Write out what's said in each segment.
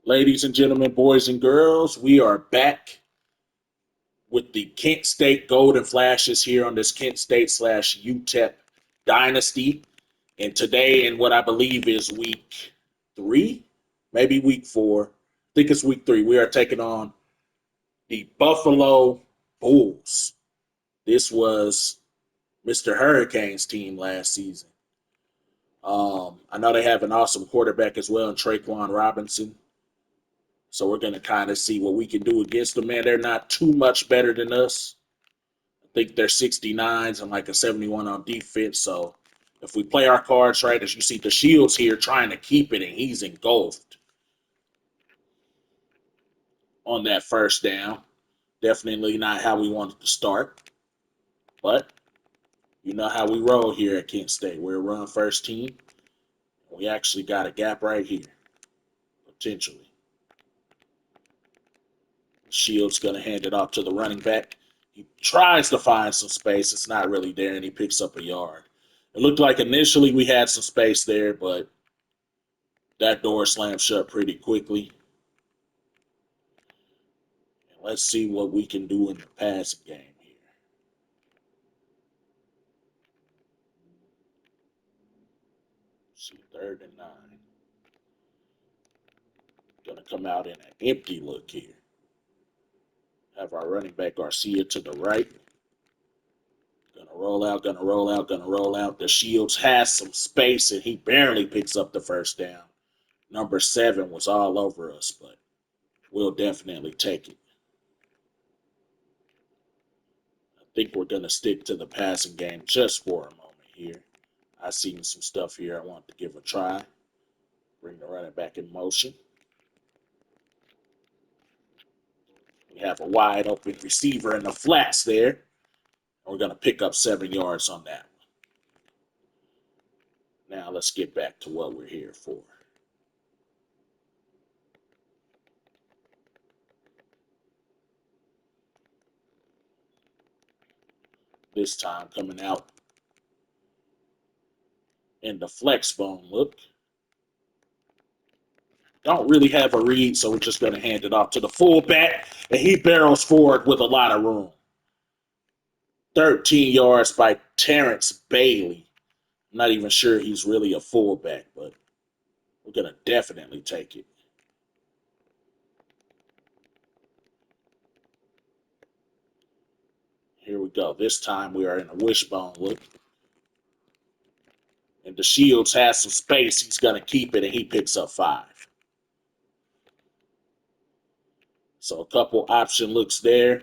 Ladies and gentlemen, boys and girls, we are back with the Kent State Golden Flashes here on this Kent State slash UTEP Dynasty. And today, in what I believe is week three, maybe week four, I think it's week three, we are taking on the Buffalo Bulls. This was Mr. Hurricanes team last season. I know they have an awesome quarterback as well in Traquan Robinson. So we're going to kind of see what we can do against them. Man, they're not too much better than us. I think they're 69s and like a 71 on defense. So if we play our cards right, as you see the Shields here trying to keep it, and he's engulfed on that first down. Definitely not how we wanted to start. But you know how we roll here at Kent State. We're a run first team. We actually got a gap right here, potentially. Shields going to hand it off to the running back. He tries to find some space. It's not really there, and he picks up a yard. It looked like initially we had some space there, but that door slammed shut pretty quickly. And let's see what we can do in the passing game here. See, 3rd and 9. Going to come out in an empty look here. Have our running back Garcia to the right. Gonna roll out, gonna roll out, gonna roll out. The Shields has some space, and he barely picks up the first down. Number 7 was all over us, but we'll definitely take it. I think we're going to stick to the passing game just for a moment here. I seen some stuff here I want to give a try. Bring the running back in motion. We have a wide open receiver in the flats there. And we're going to pick up 7 yards on that one. Now let's get back to what we're here for. This time coming out in the flex bone look. Don't really have a read, so we're just going to hand it off to the fullback, and he barrels forward with a lot of room. 13 yards by Terrence Bailey. I'm not even sure he's really a fullback, but we're going to definitely take it. Here we go. This time we are in a wishbone look. And the Shields has some space. He's going to keep it, and he picks up 5. So a couple option looks there.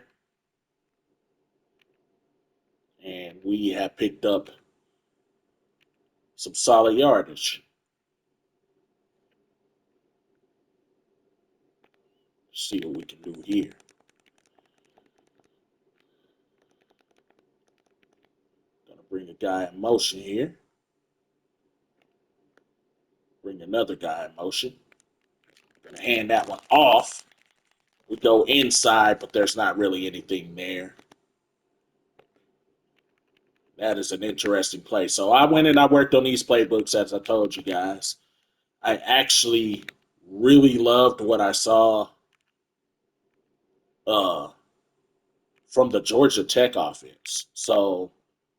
And we have picked up some solid yardage. Let's see what we can do here. Going to bring a guy in motion here. Bring another guy in motion. Going to hand that one off. We go inside, but there's not really anything there. That is an interesting play. So I went and I worked on these playbooks, as I told you guys. I actually really loved what I saw uh, from the Georgia Tech offense. So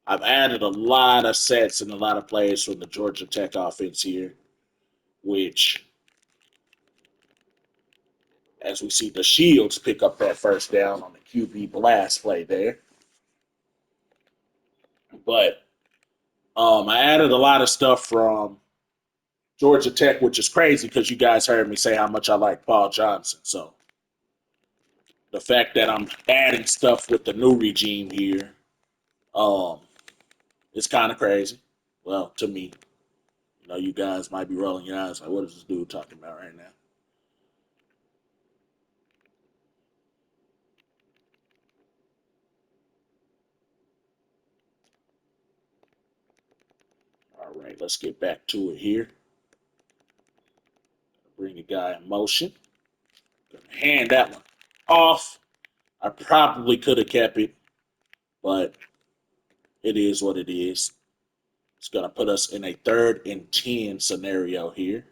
I've added a lot of sets and a lot of plays from the Georgia Tech offense here, which, as we see the Shields pick up that first down on the QB blast play there. But I added a lot of stuff from Georgia Tech, which is crazy because you guys heard me say how much I like Paul Johnson. So the fact that I'm adding stuff with the new regime here um, is kind of crazy. Well, to me, you guys might be rolling your eyes like, what is this dude talking about right now? All right, let's get back to it here. Bring the guy in motion. Gonna hand that one off. I probably could have kept it, but it is what it is. It's going to put us in a 3rd and 10 scenario here.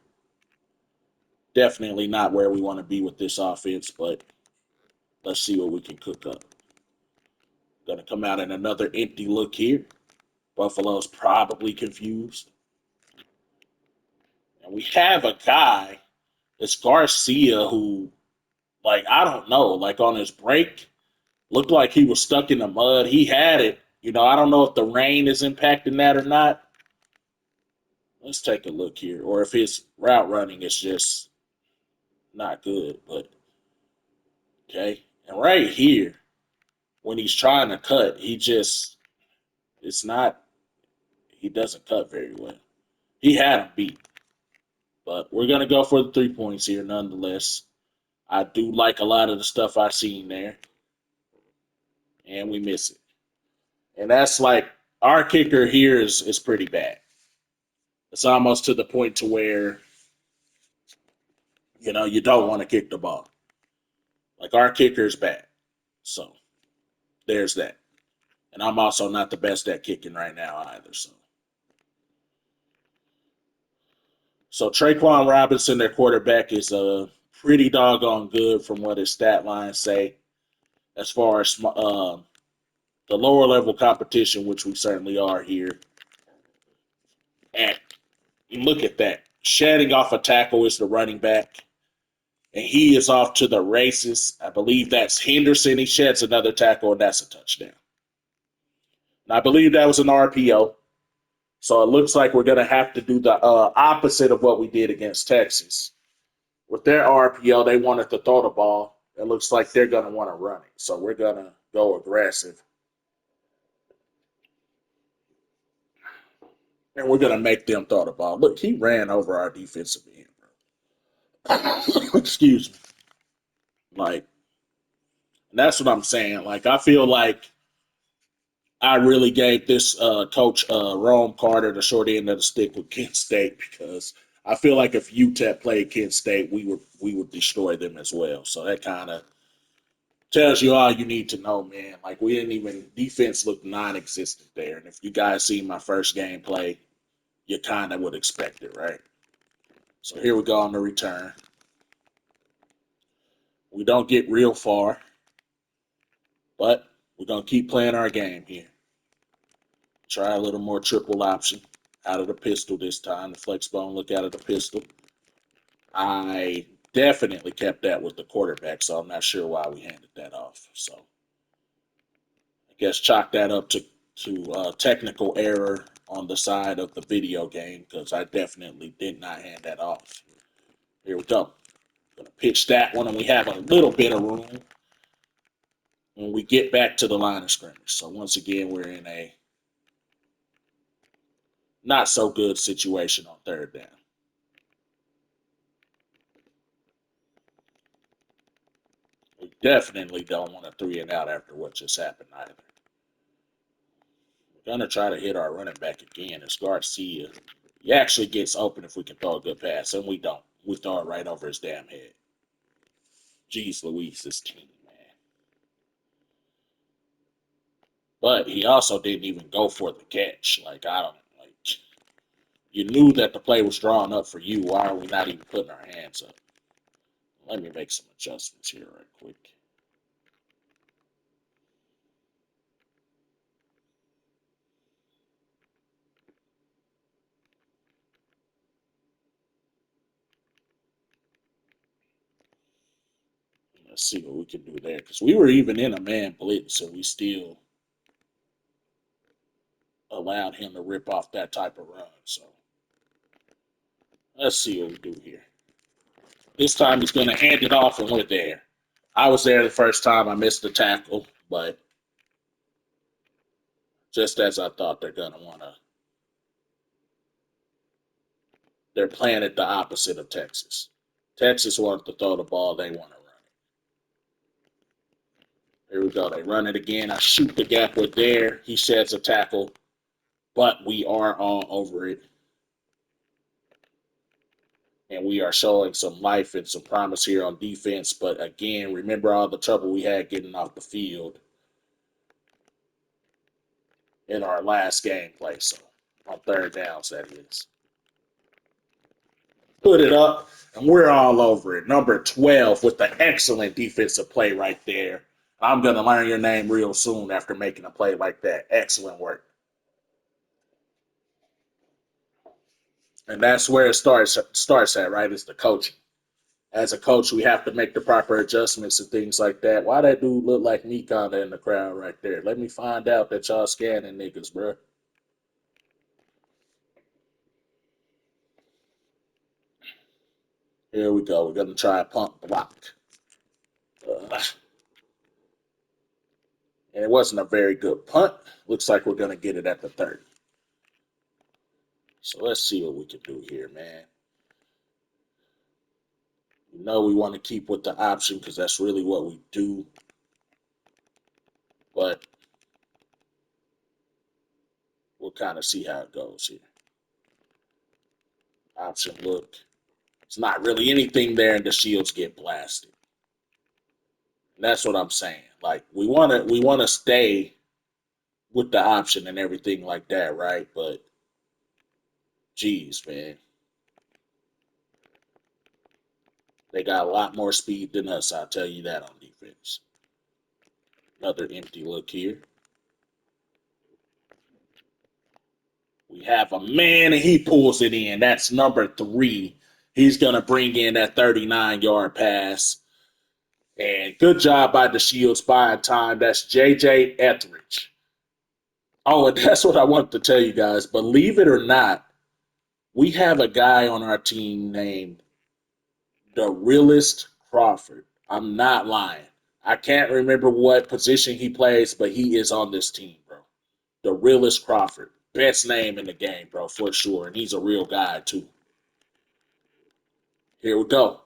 Definitely not where we want to be with this offense, but let's see what we can cook up. Going to come out in another empty look here. Buffalo's probably confused. And we have a guy, it's Garcia, who, like, I don't know, like on his break, looked like he was stuck in the mud. He had it. I don't know if the rain is impacting that or not. Let's take a look here. Or if his route running is just not good. But, okay. And right here, when he's trying to cut, it's not, he doesn't cut very well. He had him beat. But we're going to go for the 3 points here nonetheless. I do like a lot of the stuff I've seen there. And we miss it. And that's like, our kicker here is pretty bad. It's almost to the point to where, you don't want to kick the ball. Like, our kicker is bad. So there's that. And I'm also not the best at kicking right now either. So Traquan Robinson, their quarterback, is pretty doggone good from what his stat lines say. As far as the lower level competition, which we certainly are here. And look at that. Shedding off a tackle is the running back. And he is off to the races. I believe that's Henderson. He sheds another tackle, and that's a touchdown. And I believe that was an RPO. So it looks like we're going to have to do the opposite of what we did against Texas. With their RPO, they wanted to throw the ball. It looks like they're going to want to run it. So we're going to go aggressive. And we're going to make them throw the ball. Look, he ran over our defensive end, bro. Excuse me. Like, that's what I'm saying. Like, I feel like I really gave this coach Rome Carter the short end of the stick with Kent State because I feel like if UTEP played Kent State, we would destroy them as well. So that kind of tells you all you need to know, man. Like, we didn't even defense looked non-existent there, and if you guys see my first game play, you kind of would expect it, right? So here we go on the return. We don't get real far, but we're gonna keep playing our game here. Try a little more triple option out of the pistol this time. The flex bone look out of the pistol. I definitely kept that with the quarterback, so I'm not sure why we handed that off. So I guess chalk that up to technical error on the side of the video game because I definitely did not hand that off. Here we go. Gonna pitch that one, and we have a little bit of room when we get back to the line of scrimmage. So once again, we're in a not so good situation on third down. We definitely don't want a 3-and-out after what just happened either. We're gonna try to hit our running back again. It's Garcia. He actually gets open if we can throw a good pass, and we don't. We throw it right over his damn head. Jeez Louise, this team, man. But he also didn't even go for the catch. Like, I don't like. You knew that the play was drawn up for you. Why are we not even putting our hands up? Let me make some adjustments here right quick. Let's see what we can do there. Because we were even in a man blitz, so we still allowed him to rip off that type of run. So let's see what we do here. This time he's going to hand it off, and we're there. I was there the first time. I missed the tackle, but just as I thought, they're going to want to. They're playing it the opposite of Texas. Texas wanted to throw the ball. They want to run it. Here we go. They run it again. I shoot the gap with there. He sheds a tackle, but we are all over it. And we are showing some life and some promise here on defense. But again, remember all the trouble we had getting off the field in our last game play. So on third downs, that is. put it up, and we're all over it. Number 12 with the excellent defensive play right there. I'm going to learn your name real soon after making a play like that. Excellent work. And that's where it starts at, right? It's the coaching. As a coach, we have to make the proper adjustments and things like that. Why that dude look like me kind of in the crowd right there? Let me find out that y'all scanning niggas, bro. Here we go. We're going to try a pump block. And it wasn't a very good punt. Looks like we're going to get it at the 30. So let's see what we can do here, man. You know we want to keep with the option because that's really what we do. But we'll kind of see how it goes here. Option look. It's not really anything there, and the shields get blasted. And that's what I'm saying. Like we wanna stay with the option and everything like that, right? But geez, man, they got a lot more speed than us. I'll tell you that on defense. Another empty look here. We have a man and he pulls it in. That's number 3. He's going to bring in that 39-yard pass. And good job by the Shields buying time. That's J.J. Etheridge. Oh, and that's what I want to tell you guys. Believe it or not, we have a guy on our team named the Realist Crawford. I'm not lying. I can't remember what position he plays, but he is on this team, bro. The Realist Crawford. Best name in the game, bro, for sure. And he's a real guy, too. Here we go.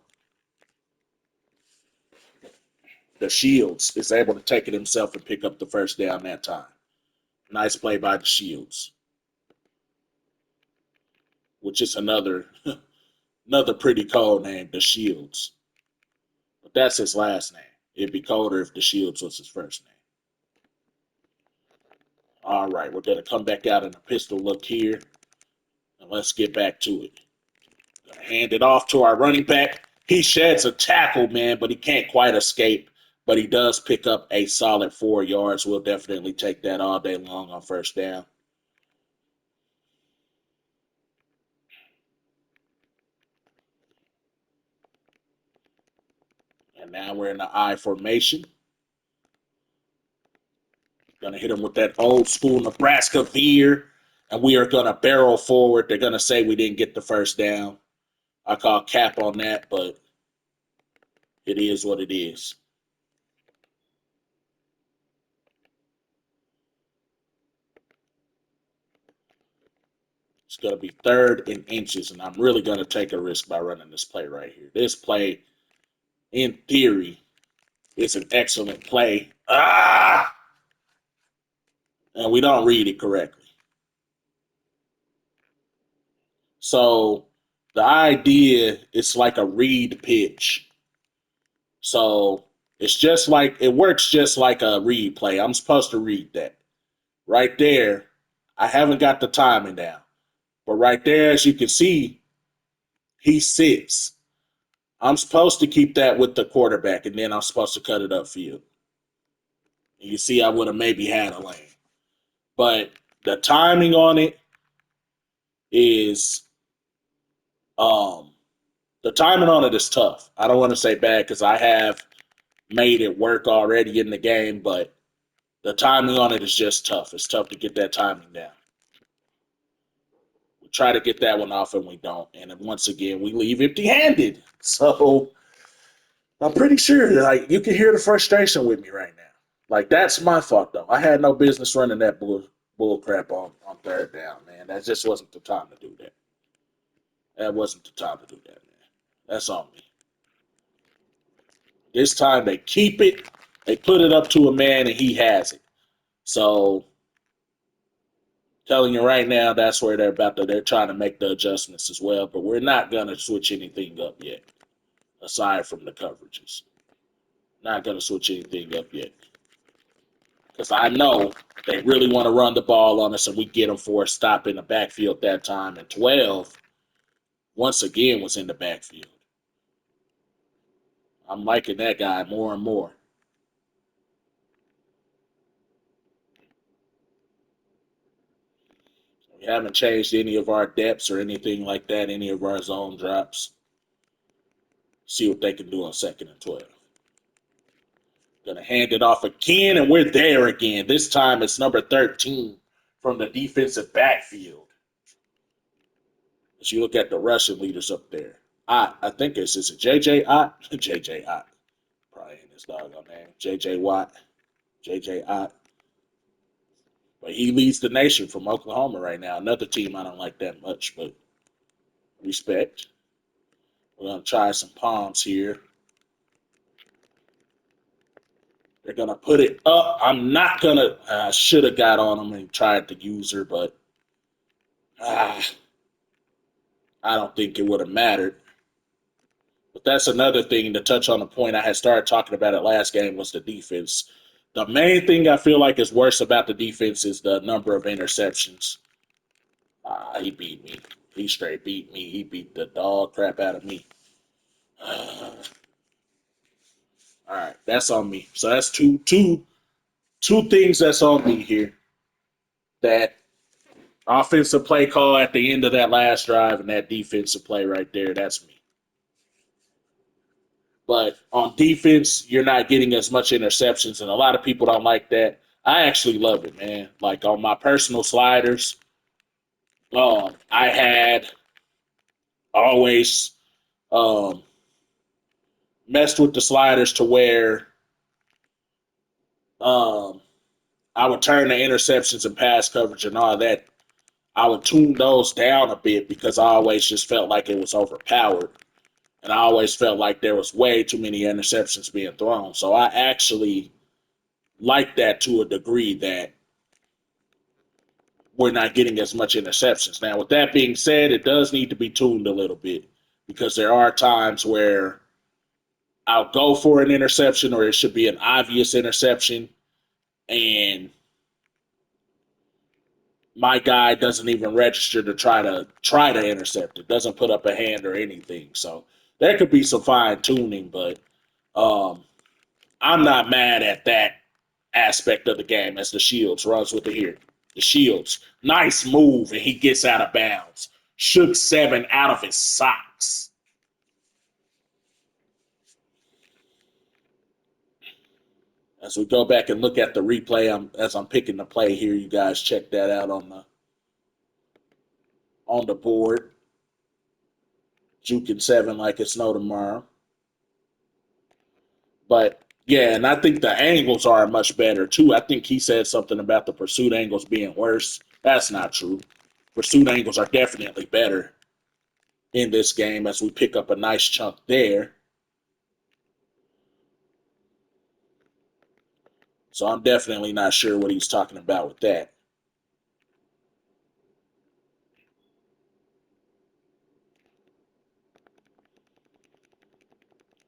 The Shields is able to take it himself and pick up the first down that time. Nice play by the Shields, which is another another pretty cold name, the Shields. But that's his last name. It'd be colder if the Shields was his first name. All right, we're going to come back out in a pistol look here, and let's get back to it. Gonna hand it off to our running back. He sheds a tackle, man, but he can't quite escape. But he does pick up a solid 4 yards. We'll definitely take that all day long on first down. And now we're in the I formation. Gonna hit him with that old school Nebraska veer, and we are gonna barrel forward. They're gonna say we didn't get the first down. I call cap on that, but it is what it is. It's gonna be 3rd and inches, and I'm really gonna take a risk by running this play right here. This play, in theory, is an excellent play. And we don't read it correctly. So the idea is like a read pitch. So it works just like a read play. I'm supposed to read that. Right there, I haven't got the timing down. But right there, as you can see, he sits. I'm supposed to keep that with the quarterback, and then I'm supposed to cut it upfield. And you see, I would have maybe had a lane. But the timing on it is um the timing on it is tough. I don't want to say bad because I have made it work already in the game, but the timing on it is just tough. It's tough to get that timing down. We try to get that one off and we don't. And then once again, we leave empty handed. So I'm pretty sure like you can hear the frustration with me right now. Like that's my fault though. I had no business running that bull crap on 3rd down, man. That just wasn't the time to do that. That wasn't the time to do that, man. That's on me. This time they keep it, they put it up to a man, and he has it. So, telling you right now, that's where they're trying to make the adjustments as well. But we're not gonna switch anything up yet, aside from the coverages. Not gonna switch anything up yet, because I know they really want to run the ball on us, and we get them for a stop in the backfield that time. And 12, once again was in the backfield. I'm liking that guy more and more. We haven't changed any of our depths or anything like that, any of our zone drops. See what they can do on 2nd and 12. Gonna hand it off again, and we're there again. This time it's number 13 from the defensive backfield. As you look at the rushing leaders up there, I think it's is it JJ Ott? JJ Ott. Probably ain't his doggone name. JJ Watt. JJ Ott. But he leads the nation from Oklahoma right now. Another team I don't like that much, but respect. We're gonna try some palms here. They're gonna put it up. I'm not gonna. I should have got on him and tried to use her, but I don't think it would have mattered. But that's another thing to touch on the point I had started talking about it last game was the defense. The main thing I feel like is worse about the defense is the number of interceptions. He beat me. He straight beat me. He beat the dog crap out of me. All right, that's on me. So that's two things that's on me here. That offensive play call at the end of that last drive and that defensive play right there, that's me. But on defense, you're not getting as much interceptions, and a lot of people don't like that. I actually love it, man. Like on my personal sliders, I had always um, messed with the sliders to where um, I would turn the interceptions and pass coverage and all that. I would tune those down a bit because I always just felt like it was overpowered. And I always felt like there was way too many interceptions being thrown. So I actually like that to a degree that we're not getting as much interceptions. Now, with that being said, it does need to be tuned a little bit because there are times where I'll go for an interception or it should be an obvious interception and my guy doesn't even register to try to intercept it, doesn't put up a hand or anything. So there could be some fine tuning, but um, I'm not mad at that aspect of the game as the Shields runs with the here. The Shields, nice move, and he gets out of bounds. Shook 7 out of his socks. As we go back and look at the replay, as I'm picking the play here, you guys check that out on the board. Juking 7 like it's no tomorrow. But yeah, and I think the angles are much better too. I think he said something about the pursuit angles being worse. That's not true. Pursuit angles are definitely better in this game as we pick up a nice chunk there. So I'm definitely not sure what he's talking about with that.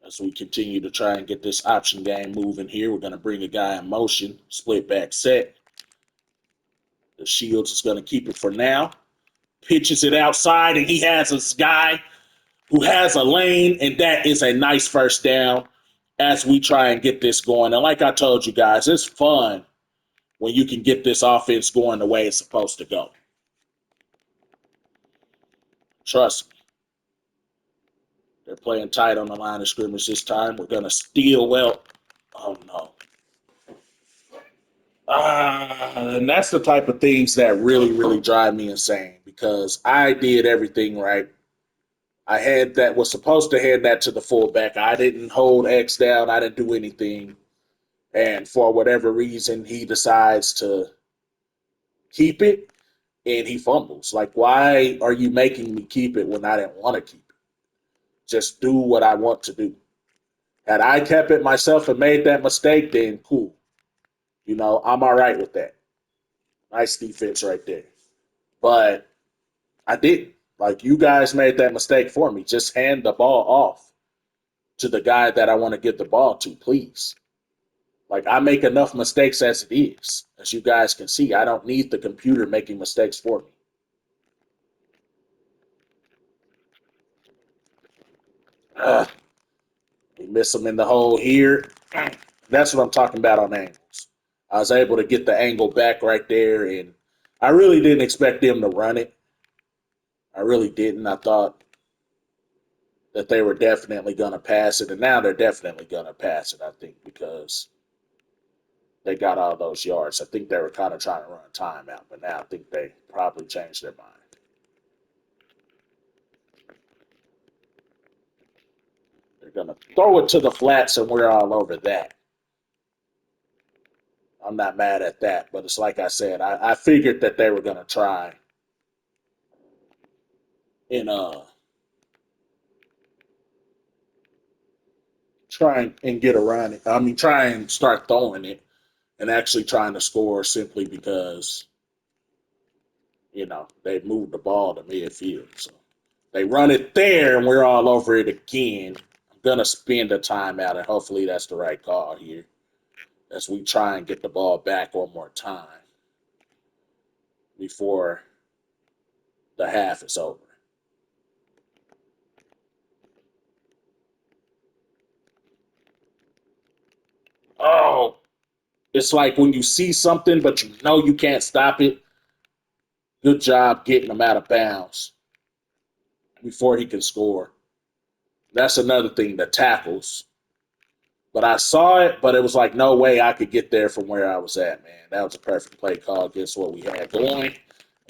As we continue to try and get this option game moving here, we're going to bring a guy in motion, split back set. The Shields is going to keep it for now. Pitches it outside, and he has this guy who has a lane, and that is a nice first down as we try and get this going. And like I told you guys, it's fun when you can get this offense going the way it's supposed to go. Trust me. They're playing tight on the line of scrimmage this time. We're going to steal well. Oh, no. And that's the type of things that really, really drive me insane because I did everything right. I had that, was supposed to hand that to the fullback. I didn't hold X down. I didn't do anything. And for whatever reason, he decides to keep it and he fumbles. Like, why are you making me keep it when I didn't want to keep it? Just do what I want to do. Had I kept it myself and made that mistake, then cool. I'm all right with that. Nice defense right there. But I didn't. Like, you guys made that mistake for me. Just hand the ball off to the guy that I want to get the ball to, please. Like, I make enough mistakes as it is. As you guys can see, I don't need the computer making mistakes for me. We miss him in the hole here. That's what I'm talking about on angles. I was able to get the angle back right there, and I really didn't expect them to run it. I really didn't. I thought that they were definitely going to pass it, and now they're definitely going to pass it, I think, because they got all those yards. I think they were kind of trying to run a timeout, but now I think they probably changed their mind. They're going to throw it to the flats, and we're all over that. I'm not mad at that, but it's like I said, I figured that they were going to and try and get around it. I mean, try and start throwing it and actually trying to score simply because they moved the ball to midfield. So they run it there, and we're all over it again. I'm gonna spend a timeout, and hopefully that's the right call here as we try and get the ball back one more time before the half is over. Oh, it's like when you see something, but you know you can't stop it. Good job getting him out of bounds before he can score. That's another thing, the tackles. But I saw it, but it was like no way I could get there from where I was at, man. That was a perfect play call against what we had going.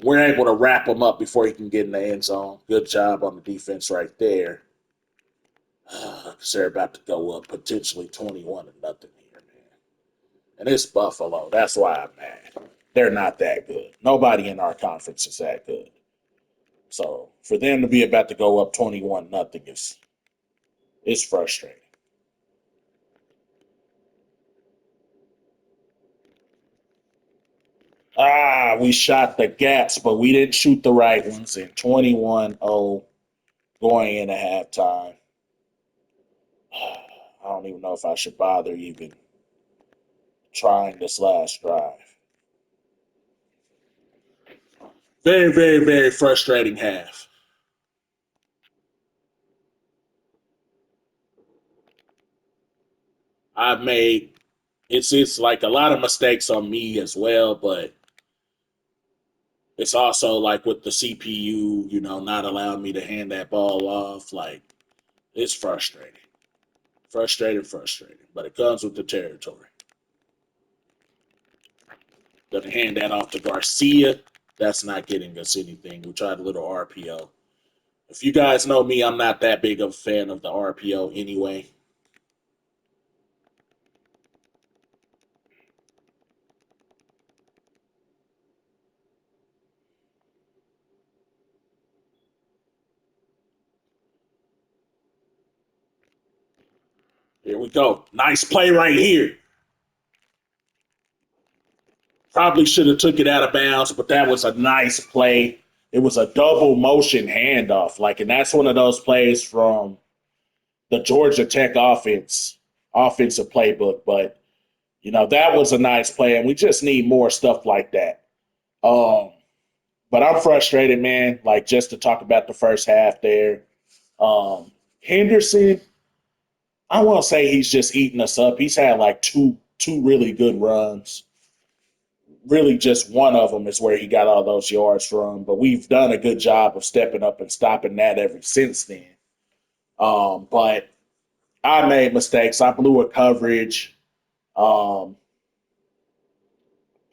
We're able to wrap him up before he can get in the end zone. Good job on the defense right there. Because they're about to go up potentially 21-0 here, man. And it's Buffalo. That's why I'm mad. They're not that good. Nobody in our conference is that good. So for them to be about to go up 21-0 is frustrating. We shot the gaps, but we didn't shoot the right ones. And 21-0 going into halftime. I don't even know if I should bother even trying this last drive. Very, very, very frustrating half. I've made it's like a lot of mistakes on me as well, but it's also like with the CPU, not allowing me to hand that ball off. Like it's frustrating. Frustrating. But it comes with the territory. Gonna hand that off to Garcia. That's not getting us anything. We tried a little RPO. If you guys know me, I'm not that big of a fan of the RPO anyway. Here we go. Nice play right here. Probably should have took it out of bounds, but that was a nice play. It was a double motion handoff. And that's one of those plays from the Georgia Tech offensive playbook. But that was a nice play, and we just need more stuff like that. Um, but I'm frustrated, man. Like just to talk about the first half there. Henderson, I won't say he's just eating us up. He's had like two really good runs. Really, just one of them is where he got all those yards from. But we've done a good job of stepping up and stopping that ever since then. But I made mistakes. I blew a coverage. Um,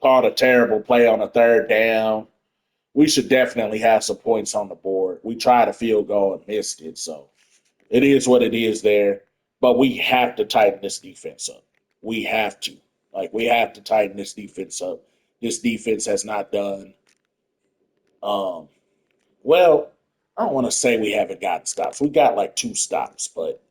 Called a terrible play on a third down. We should definitely have some points on the board. We tried a field goal and missed it. So it is what it is there. But we have to tighten this defense up. We have to. We have to tighten this defense up. This defense has not done. Um, well, I don't want to say we haven't gotten stops. We got like two stops, but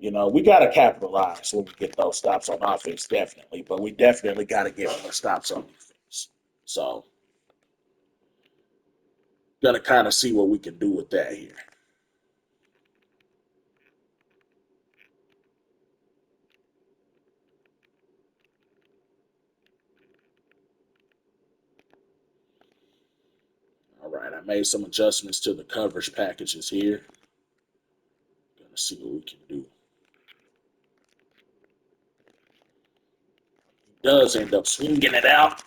we got to capitalize when we get those stops on offense, definitely. But we definitely got to get more stops on defense. So, gonna kind of see what we can do with that here. All right, I made some adjustments to the coverage packages here. we can do. He does end up swinging it out,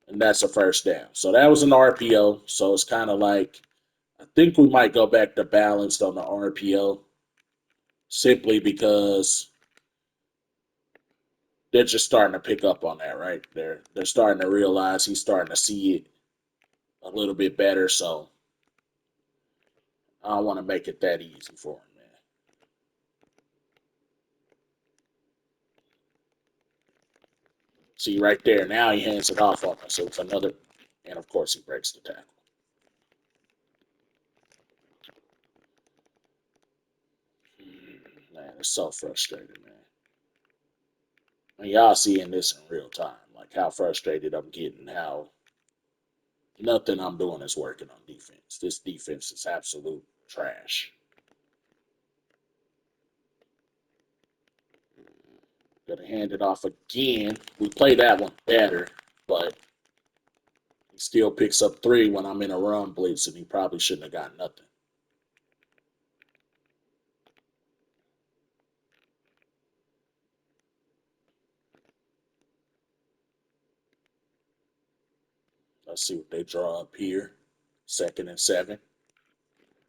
and that's a first down. So that was an RPO. So it's kind of like I think we might go back to balanced on the RPO simply because they're just starting to pick up on that, right? They're starting to realize he's starting to see it a little bit better. So I don't want to make it that easy for him, man. See right there, now he hands it off on us. So it's another, and of course he breaks the tackle. Man, it's so frustrating, man. And y'all seeing this in real time, like how frustrated I'm getting, how nothing I'm doing is working on defense. This defense is absolute trash. Gonna hand it off again. We play that one better, but he still picks up 3 when I'm in a run blitz, and he probably shouldn't have got nothing. Let's see what they draw up here. 2nd and 7.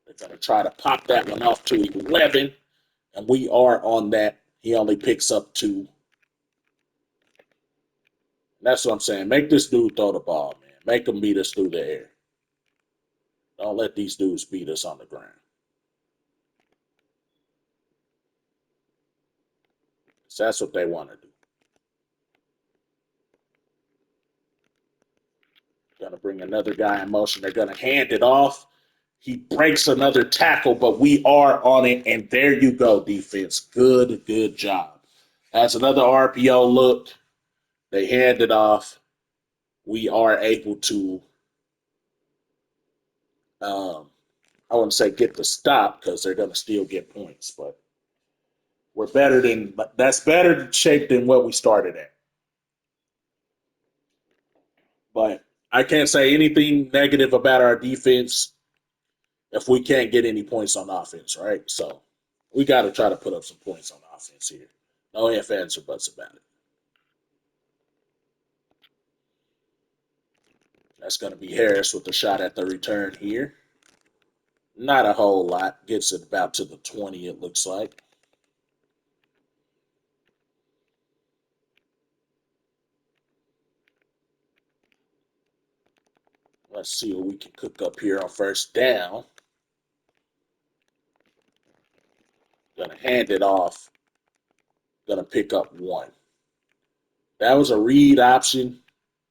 They're gonna try to pop that one off to 11, and we are on that. He only picks up 2. That's what I'm saying. Make this dude throw the ball, man. Make him beat us through the air. Don't let these dudes beat us on the ground. So that's what they want to do. Gonna bring another guy in motion. They're gonna hand it off. He breaks another tackle, but we are on it, and there you go, defense. Good job. That's another RPO look. They hand it off. We are able to, um, I wouldn't say get the stop because they're gonna still get points, but we're better than that's better shape than what we started at. But I can't say anything negative about our defense if we can't get any points on offense, right? So we got to try to put up some points on offense here. No ifs, ands, or buts about it. That's going to be Harris with the shot at the return here. Not a whole lot. Gets it about to the 20, it looks like. Let's see what we can cook up here on first down. Gonna hand it off. Gonna pick up 1. That was a read option.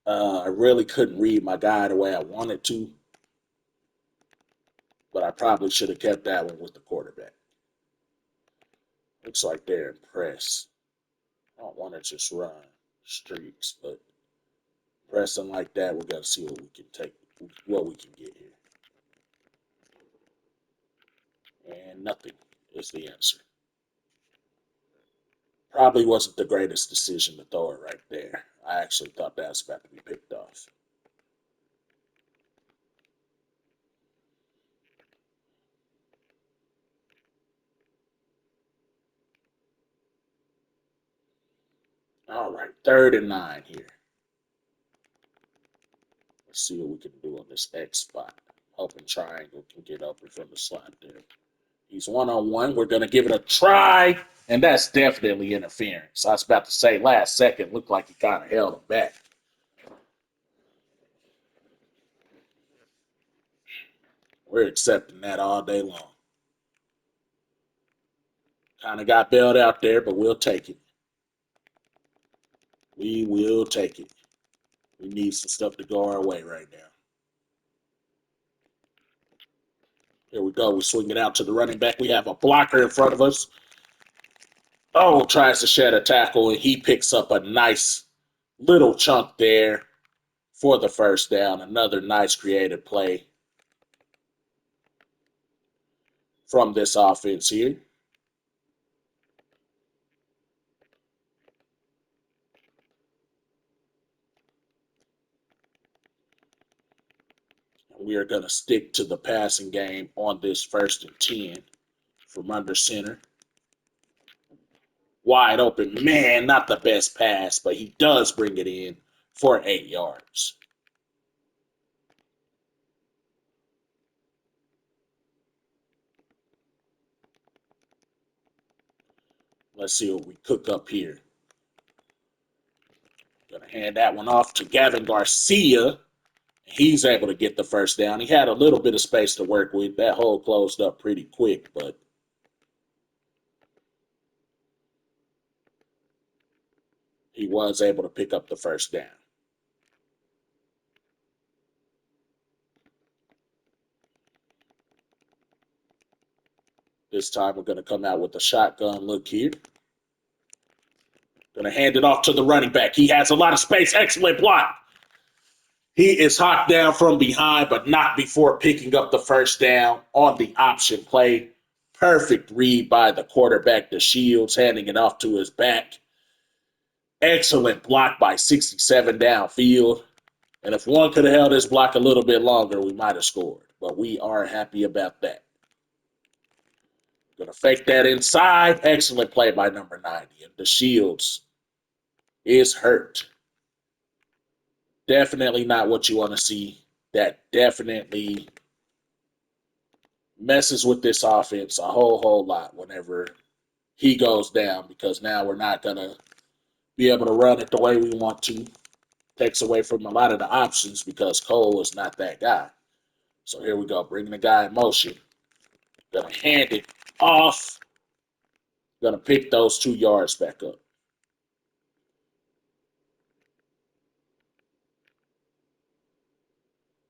I really couldn't read my guy the way I wanted to, but I probably should have kept that one with the quarterback. Looks like they're impressed. I don't want to just run streaks, but pressing like that, we got to see what we can take, what we can get here. And nothing is the answer. Probably wasn't the greatest decision to throw it right there. I actually thought that was about to be picked off. All right, 3rd and 9 here. Let's see what we can do on this X spot. Hoping triangle can get open from the slot there. He's 1-on-1. We're going to give it a try, and that's definitely interference. I was about to say last second looked like he kind of held him back. We're accepting that all day long. Kind of got bailed out there, but we'll take it. We will take it. We need some stuff to go our way right now. Here we go. We swing it out to the running back. We have a blocker in front of us. Oh, tries to shed a tackle, and he picks up a nice little chunk there for the first down. Another nice creative play from this offense here. We are going to stick to the passing game on this 1st and 10 from under center. Wide open. Man, not the best pass, but he does bring it in for 8 yards. Let's see what we cook up here. Gonna hand that one off to Gavin Garcia. He's able to get the first down. He had a little bit of space to work with. That hole closed up pretty quick, but he was able to pick up the first down. This time we're going to come out with a shotgun look here. Going to hand it off to the running back. He has a lot of space. Excellent block. He is hawked down from behind, but not before picking up the first down on the option play. Perfect read by the quarterback, the Shields, handing it off to his back. Excellent block by 67 downfield. And if one could have held his block a little bit longer, we might have scored. But we are happy about that. Going to fake that inside. Excellent play by number 90. And the Shields is hurt. Definitely not what you want to see. That definitely messes with this offense a whole lot whenever he goes down, because now we're not going to be able to run it the way we want to. Takes away from a lot of the options because Cole is not that guy. So here we go, bringing the guy in motion. Gonna hand it off. Gonna pick those 2 yards back up.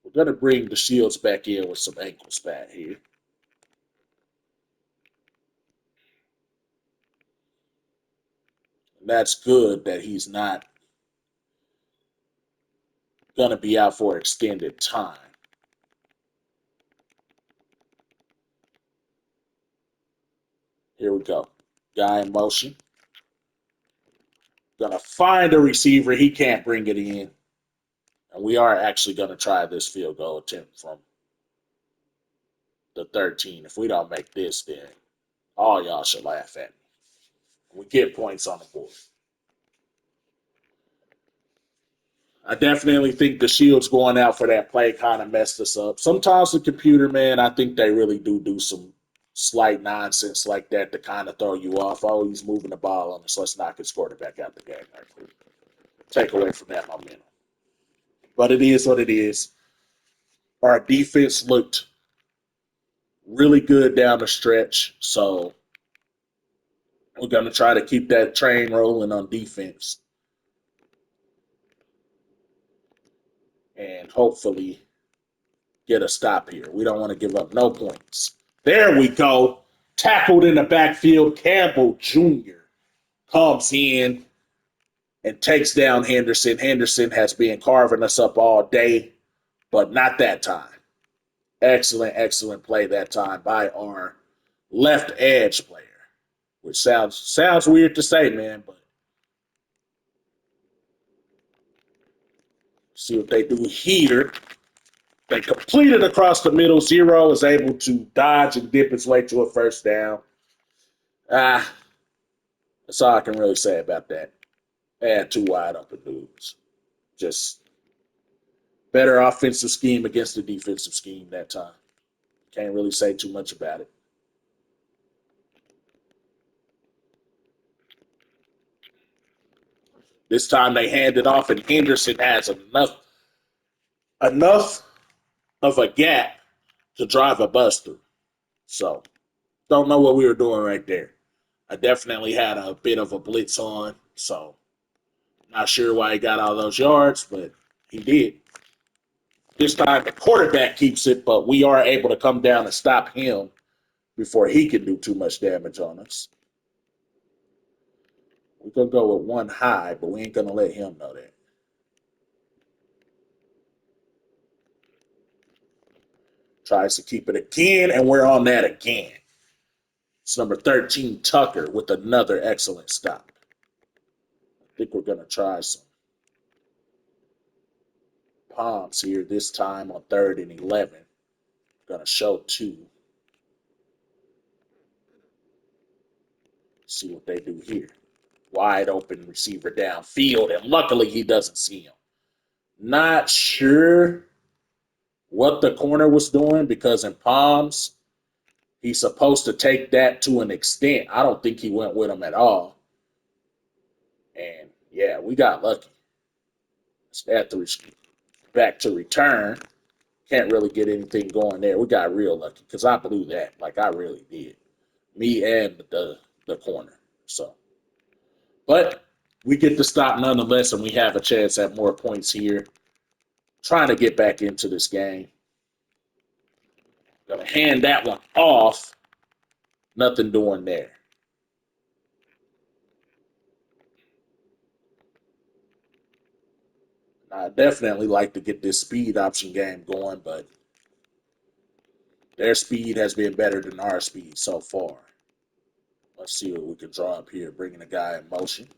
We're gonna bring the Shields back in with some ankle spat here. And that's good that he's not gonna be out for extended time. Here we go. Guy in motion. Gonna find a receiver. He can't bring it in. And we are actually gonna try this field goal attempt from the 13. If we don't make this, then all y'all should laugh at me. We get points on the board. I definitely think the Shields going out for that play kind of messed us up. Sometimes the computer, man, I think they really do some slight nonsense like that to kind of throw you off. Oh, he's moving the ball on us. Let's knock his quarterback out the game. Take away from that momentum. But it is what it is. Our defense looked really good down the stretch. So we're going to try to keep that train rolling on defense. And hopefully get a stop here. We don't want to give up no points. There we go. Tackled in the backfield. Campbell Jr. comes in and takes down Henderson. Henderson has been carving us up all day, but not that time. Excellent play that time by our left edge player, which sounds weird to say, man, but see what they do here. They completed across the middle. Zero is able to dodge and dip his way to a first down. That's all I can really say about that. They had 2 wide open dudes. Just better offensive scheme against the defensive scheme that time. Can't really say too much about it. This time they hand it off, and Henderson has enough of a gap to drive a bus through. So, don't know what we were doing right there. I definitely had a bit of a blitz on, so not sure why he got all those yards, but he did. This time the quarterback keeps it, but we are able to come down and stop him before he can do too much damage on us. We're going to go with one high, but we ain't going to let him know that. Tries to keep it again, and we're on that again. It's number 13, Tucker, with another excellent stop. I think we're going to try some palms here this time on 3rd and 11. Going to show 2. See what they do here. Wide open receiver downfield, and luckily he doesn't see him. Not sure what the corner was doing because in Palms, he's supposed to take that to an extent. I don't think he went with him at all. And yeah, we got lucky. At the back to return, can't really get anything going there. We got real lucky because I blew that. Like I really did. Me and the corner. So, but we get the stop nonetheless, and we have a chance at more points here. Trying to get back into this game. Gonna hand that one off. Nothing doing there. I definitely like to get this speed option game going, but their speed has been better than our speed so far. Let's see what we can draw up here, bringing the guy in motion.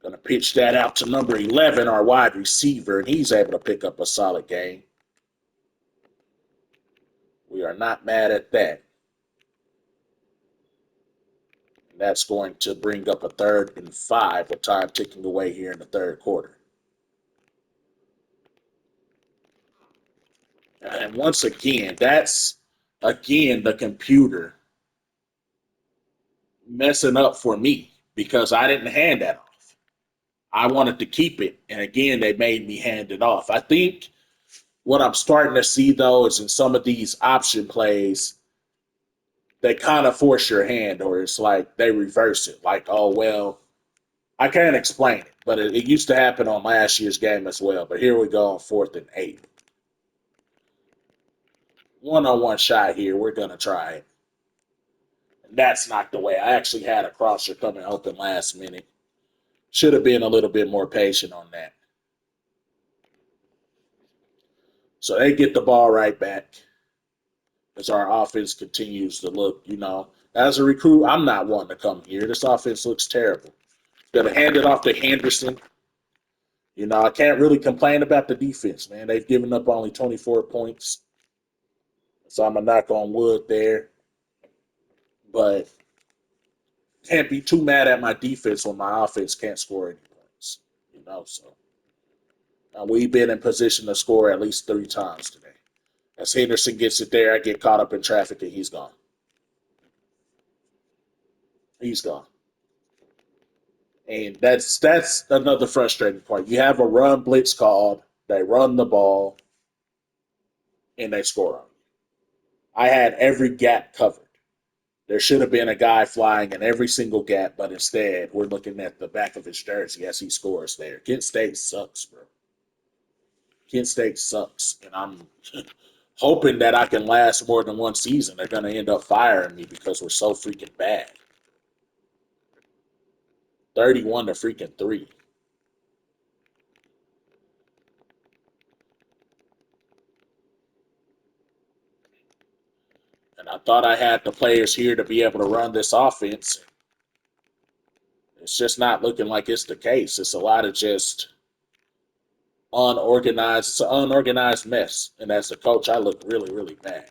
Going to pitch that out to number 11, our wide receiver, and he's able to pick up a solid game. We are not mad at that. And that's going to bring up a 3rd and 5 with time ticking away here in the 3rd quarter. And once again, that's again the computer messing up for me because I didn't hand that off. I wanted to keep it, and again, they made me hand it off. I think what I'm starting to see though is in some of these option plays, they kind of force your hand, or it's like they reverse it. Like, oh well, I can't explain it, but it used to happen on last year's game as well. But here we go on 4th and 8. One-on-one shot here. We're gonna try it. And that's not the way. I actually had a crosser coming open last minute. Should have been a little bit more patient on that. So they get the ball right back as our offense continues to look, as a recruit, I'm not wanting to come here. This offense looks terrible. Gonna hand it off to Henderson. I can't really complain about the defense, man. They've given up only 24 points. So I'm going to knock on wood there. But can't be too mad at my defense when my offense can't score any points. So we've been in position to score at least 3 times today. As Henderson gets it there, I get caught up in traffic and he's gone. He's gone. And that's another frustrating part. You have a run blitz called, they run the ball, and they score on you. I had every gap covered. There should have been a guy flying in every single gap, but instead we're looking at the back of his jersey as he scores there. Kent State sucks, bro. Kent State sucks. And I'm hoping that I can last more than one season. They're going to end up firing me because we're so freaking bad. 31 to freaking 3. And I thought I had the players here to be able to run this offense. It's just not looking like it's the case. It's a lot of just unorganized. It's an unorganized mess. And as a coach, I look really, really bad.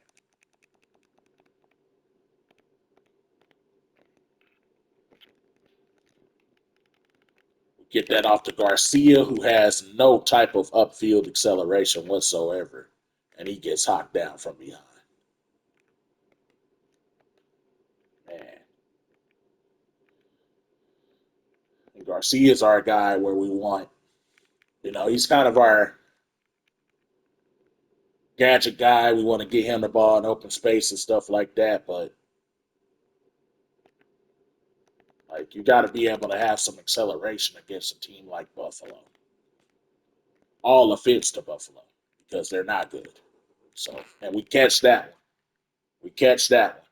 Get that off to Garcia, who has no type of upfield acceleration whatsoever. And he gets hocked down from behind. Man. And Garcia's our guy where we want. He's kind of our gadget guy. We want to get him the ball in open space and stuff like that. But like you got to be able to have some acceleration against a team like Buffalo. All offense to Buffalo because they're not good. So, and we catch that one. We catch that one.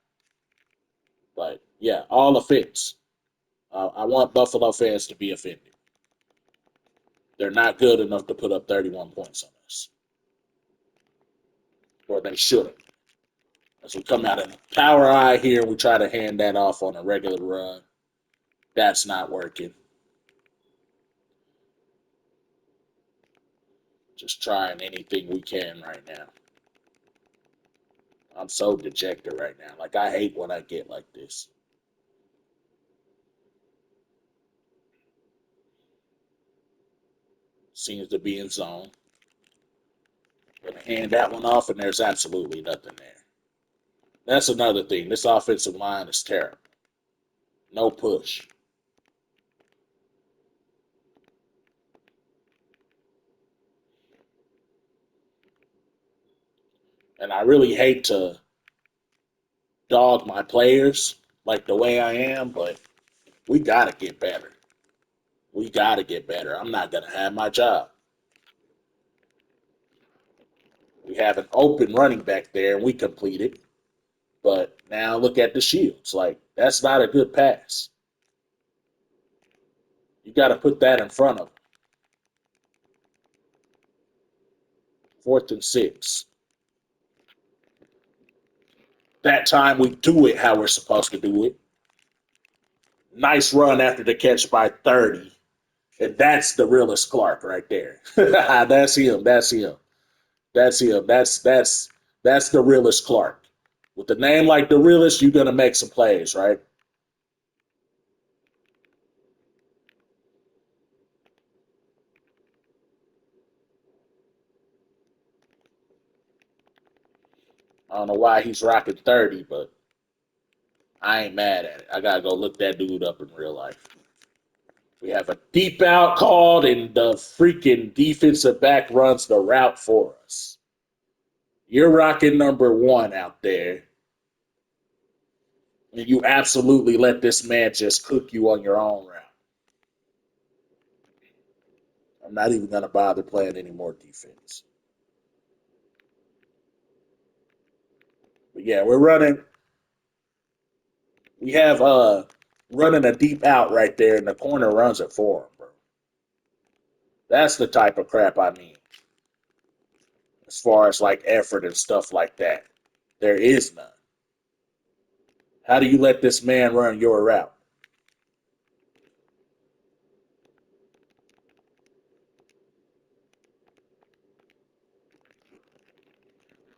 But yeah, all offense. I want Buffalo fans to be offended. They're not good enough to put up 31 points on us. Or they shouldn't. As we come out in the power eye here, we try to hand that off on a regular run. That's not working. Just trying anything we can right now. I'm so dejected right now. Like, I hate when I get like this. seems to be in zone. Gonna hand that one off, and there's absolutely nothing there. That's another thing. This offensive line is terrible. No push. And I really hate to dog my players like the way I am, but we got to get better. We got to get better. I'm not going to have my job. We have an open running back there, and we complete it. But now look at the Shields. Like, that's not a good pass. You got to put that in front of them. 4th and 6. That time we do it how we're supposed to do it. Nice run after the catch by 30. And that's the realest Clark right there. That's him. That's him. That's him. That's the realest Clark. With a name like the realest, you're gonna make some plays, right? I don't know why he's rocking 30, but I ain't mad at it. I gotta go look that dude up in real life. We have a deep out called, and the freaking defensive back runs the route for us. You're rocking number 1 out there, and you absolutely let this man just cook you on your own route. I'm not even gonna bother playing any more defense. But yeah, we're running. We have running a deep out right there, and the corner runs it for him, bro. That's the type of crap I mean, as far as like effort and stuff like that. There is none. How do you let this man run your route?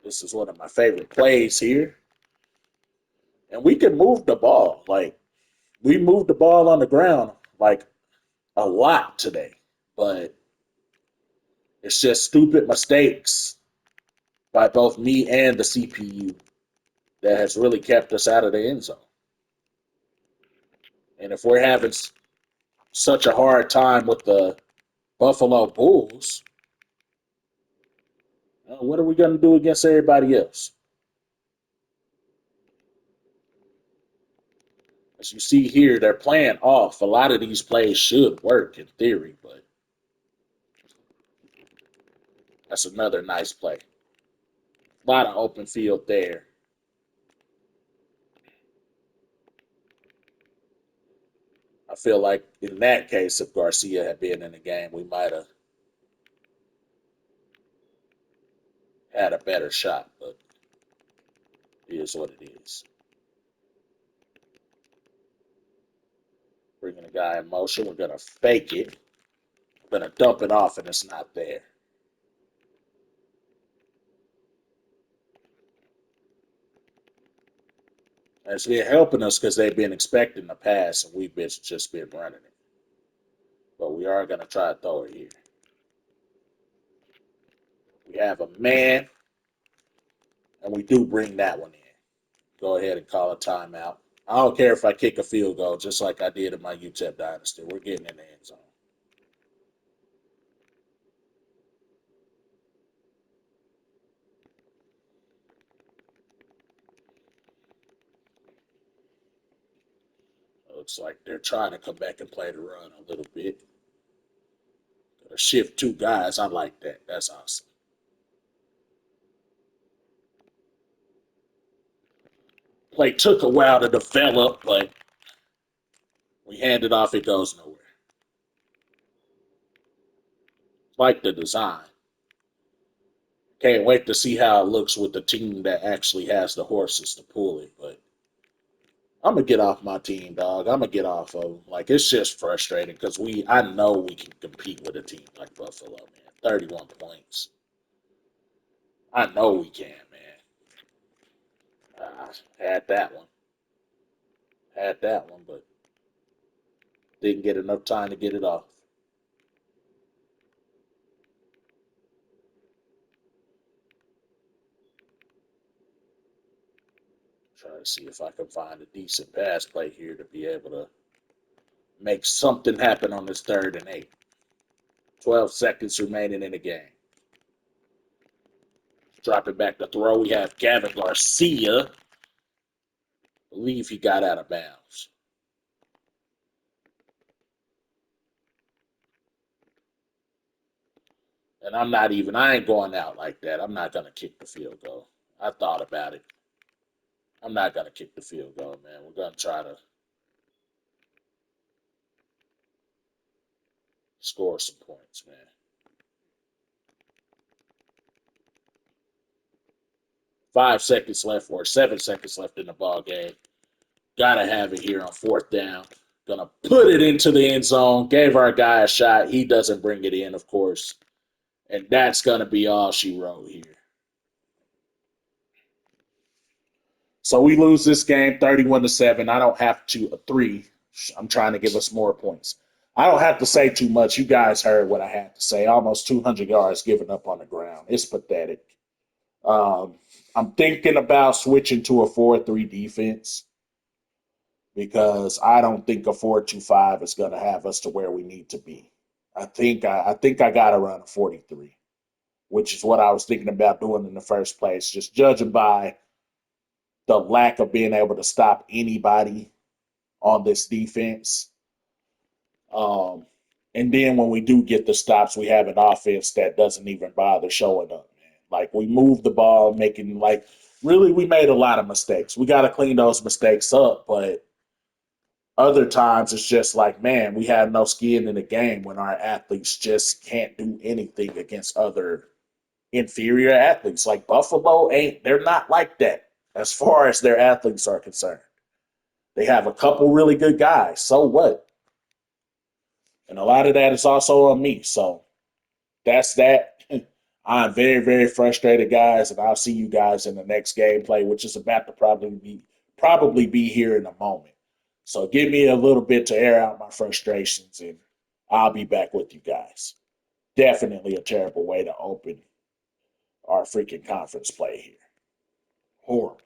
This is one of my favorite plays here, and we can move the ball. Like we moved the ball on the ground like a lot today, but it's just stupid mistakes by both me and the CPU that has really kept us out of the end zone. And if we're having such a hard time with the Buffalo Bulls, what are we going to do against everybody else? As you see here, they're playing off. A lot of these plays should work in theory, but that's another nice play. A lot of open field there. I feel like in that case, if Garcia had been in the game, we might have had a better shot, but it is what it is. Bringing the guy in motion, we're going to fake it. We're going to dump it off, and it's not there. It's been helping us because they've been expecting the pass, and we've just been running it. But we are going to try to throw it here. We have a man, and we do bring that one in. Go ahead and call a timeout. I don't care if I kick a field goal, just like I did in my UTEP dynasty. We're getting in the end zone. Looks like they're trying to come back and play the run a little bit. Gonna shift 2 guys. I like that. That's awesome. Play took a while to develop, but we hand it off. It goes nowhere. Like the design. Can't wait to see how it looks with the team that actually has the horses to pull it. But I'm gonna get off my team, dog. I'm gonna get off of them. Like it's just frustrating because I know we can compete with a team like Buffalo, man. 31 points. I know we can, man. Had that one. Had that one, but didn't get enough time to get it off. try to see if I can find a decent pass play here to be able to make something happen on this 3rd and 8. 12 seconds remaining in the game. Dropping back to throw, we have Gavin Garcia. I believe he got out of bounds. And I ain't going out like that. I'm not going to kick the field goal. I thought about it. I'm not going to kick the field goal, man. We're going to try to score some points, man. 5 seconds left or 7 seconds left in the ball game. Gotta have it here on 4th down. Gonna put it into the end zone. Gave our guy a shot. He doesn't bring it in, of course. And that's gonna be all she wrote here. So we lose this game 31-7. I don't have to 3. I'm trying to give us more points. I don't have to say too much. You guys heard what I had to say. Almost 200 yards given up on the ground. It's pathetic. I'm thinking about switching to a 4-3 defense because I don't think a 4-2-5 is going to have us to where we need to be. I think I got to run a 43, which is what I was thinking about doing in the first place. Just judging by the lack of being able to stop anybody on this defense. And then when we do get the stops, we have an offense that doesn't even bother showing up, man. Like we move the ball, making really we made a lot of mistakes. We got to clean those mistakes up, but other times it's just like, man, we have no skin in the game when our athletes just can't do anything against other inferior athletes. Like Buffalo they're not like that as far as their athletes are concerned. They have a couple really good guys. So what? And a lot of that is also on me. So that's that. I'm very, very frustrated, guys, and I'll see you guys in the next gameplay, which is about to probably be here in a moment. So give me a little bit to air out my frustrations, and I'll be back with you guys. Definitely a terrible way to open our freaking conference play here. Horrible.